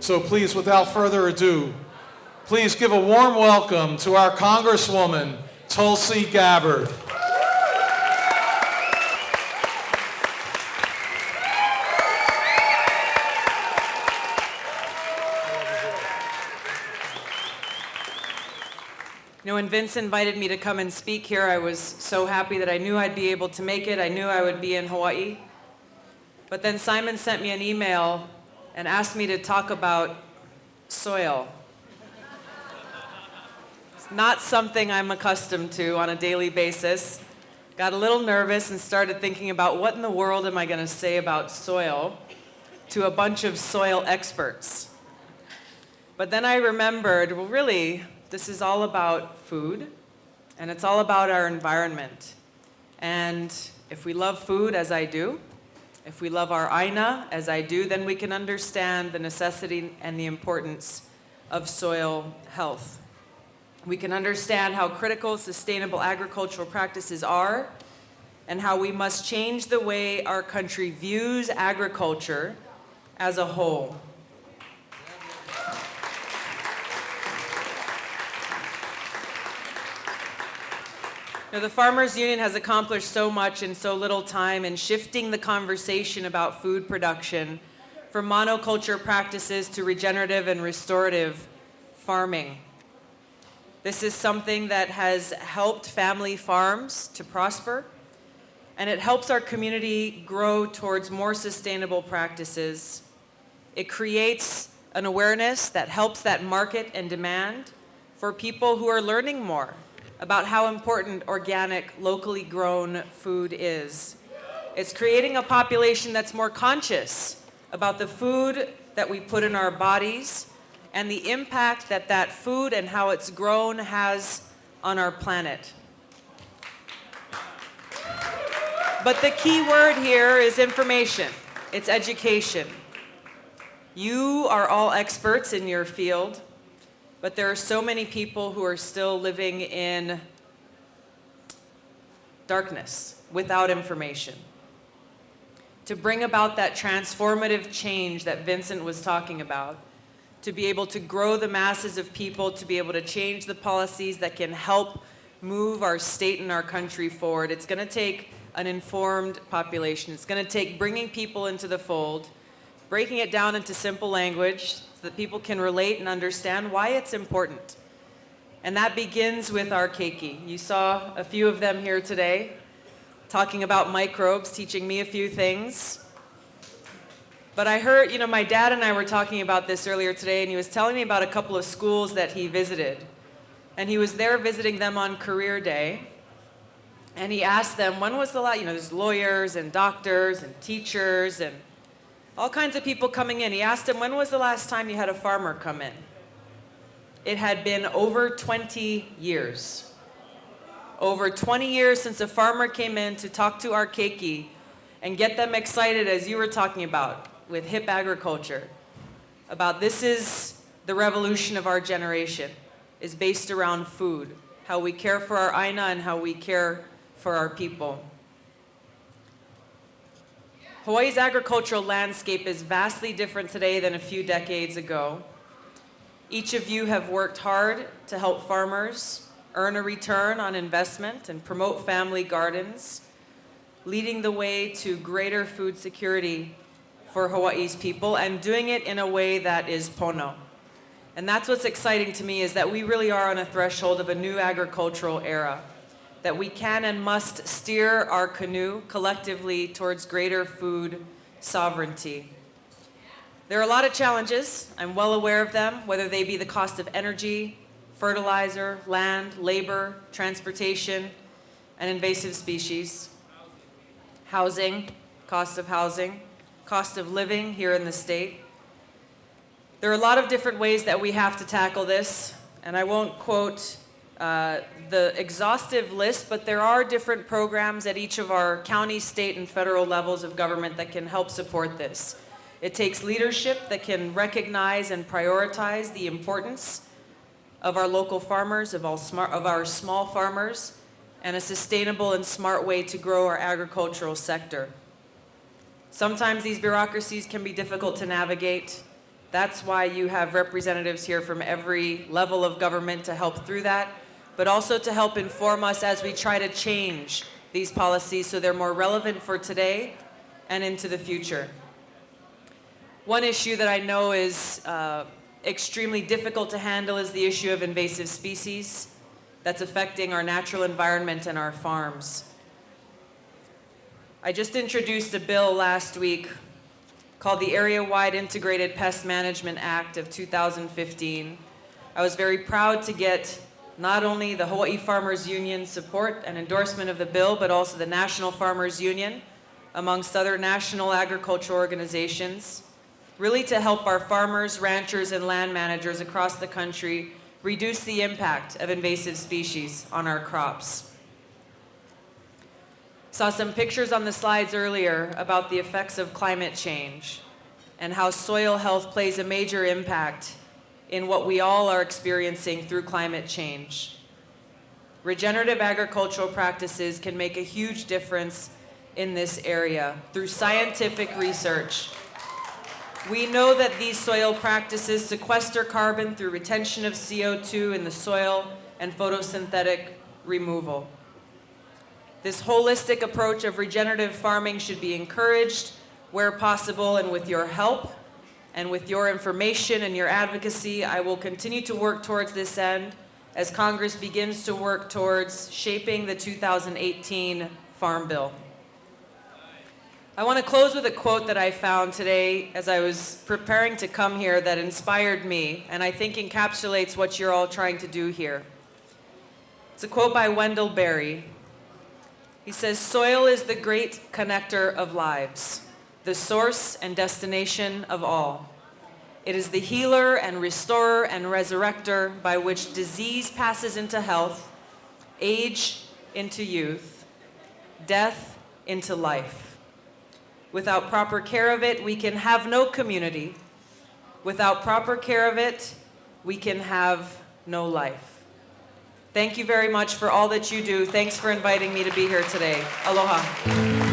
So please, without further ado, please give a warm welcome to our Congresswoman, Tulsi Gabbard. You know, when Vince invited me to come and speak here, I was so happy that I knew I'd be able to make it. I knew I would be in Hawaii. But then Simon sent me an email and asked me to talk about soil. It's not something I'm accustomed to on a daily basis. Got a little nervous and started thinking about what in the world am I going to say about soil to a bunch of soil experts. But then I remembered, well, really, this is all about food, and it's all about our environment. And if we love food, as I do, if we love our aina, as I do, then we can understand the necessity and the importance of soil health. We can understand how critical sustainable agricultural practices are, and how we must change the way our country views agriculture as a whole. Now, the Farmers Union has accomplished so much in so little time in shifting the conversation about food production from monoculture practices to regenerative and restorative farming. This is something that has helped family farms to prosper, and it helps our community grow towards more sustainable practices. It creates an awareness that helps that market and demand for people who are learning more about how important organic, locally grown food is. It's creating a population that's more conscious about the food that we put in our bodies and the impact that that food and how it's grown has on our planet. But the key word here is information. It's education. You are all experts in your field, but there are so many people who are still living in darkness without information. To bring about that transformative change that Vincent was talking about, to be able to grow the masses of people, to be able to change the policies that can help move our state and our country forward, it's going to take an informed population. It's going to take bringing people into the fold, breaking it down into simple language, so that people can relate and understand why it's important. And that begins with our keiki. You saw a few of them here today, talking about microbes, teaching me a few things. But I heard, my dad and I were talking about this earlier today, and he was telling me about a couple of schools that he visited. And he was there visiting them on career day. And he asked them, when was the last, there's lawyers and doctors and teachers and all kinds of people coming in. He asked him, when was the last time you had a farmer come in? It had been over 20 years. Over 20 years since a farmer came in to talk to our keiki and get them excited, as you were talking about, with hip agriculture, about this is the revolution of our generation, is based around food, how we care for our aina and how we care for our people. Hawaii's agricultural landscape is vastly different today than a few decades ago. Each of you have worked hard to help farmers earn a return on investment and promote family gardens, leading the way to greater food security for Hawaii's people and doing it in a way that is pono. And that's what's exciting to me, is that we really are on a threshold of a new agricultural era, that we can and must steer our canoe collectively towards greater food sovereignty. There are a lot of challenges, I'm well aware of them, whether they be the cost of energy, fertilizer, land, labor, transportation, and invasive species, housing, cost of living here in the state. There are a lot of different ways that we have to tackle this, and I won't quote the exhaustive list, but there are different programs at each of our county, state, and federal levels of government that can help support this. It takes leadership that can recognize and prioritize the importance of our local farmers, of our small farmers, and a sustainable and smart way to grow our agricultural sector. Sometimes these bureaucracies can be difficult to navigate, That's why you have representatives here from every level of government to help through that, but also to help inform us as we try to change these policies so they're more relevant for today and into the future. One issue that I know is extremely difficult to handle is the issue of invasive species that's affecting our natural environment and our farms. I just introduced a bill last week called the Area-Wide Integrated Pest Management Act of 2015. I was very proud to get not only the Hawaii Farmers Union support and endorsement of the bill, but also the National Farmers Union, amongst other national agricultural organizations, really to help our farmers, ranchers, and land managers across the country reduce the impact of invasive species on our crops. Saw some pictures on the slides earlier about the effects of climate change and how soil health plays a major impact in what we all are experiencing through climate change. Regenerative agricultural practices can make a huge difference in this area through scientific research. We know that these soil practices sequester carbon through retention of CO2 in the soil and photosynthetic removal. This holistic approach of regenerative farming should be encouraged where possible, and with your help and with your information and your advocacy, I will continue to work towards this end as Congress begins to work towards shaping the 2018 Farm Bill. I want to close with a quote that I found today as I was preparing to come here that inspired me and I think encapsulates what you're all trying to do here. It's a quote by Wendell Berry. He says, "Soil is the great connector of lives, the source and destination of all. It is the healer and restorer and resurrector by which disease passes into health, age into youth, death into life. Without proper care of it, we can have no community. Without proper care of it, we can have no life." Thank you very much for all that you do. Thanks for inviting me to be here today. Aloha.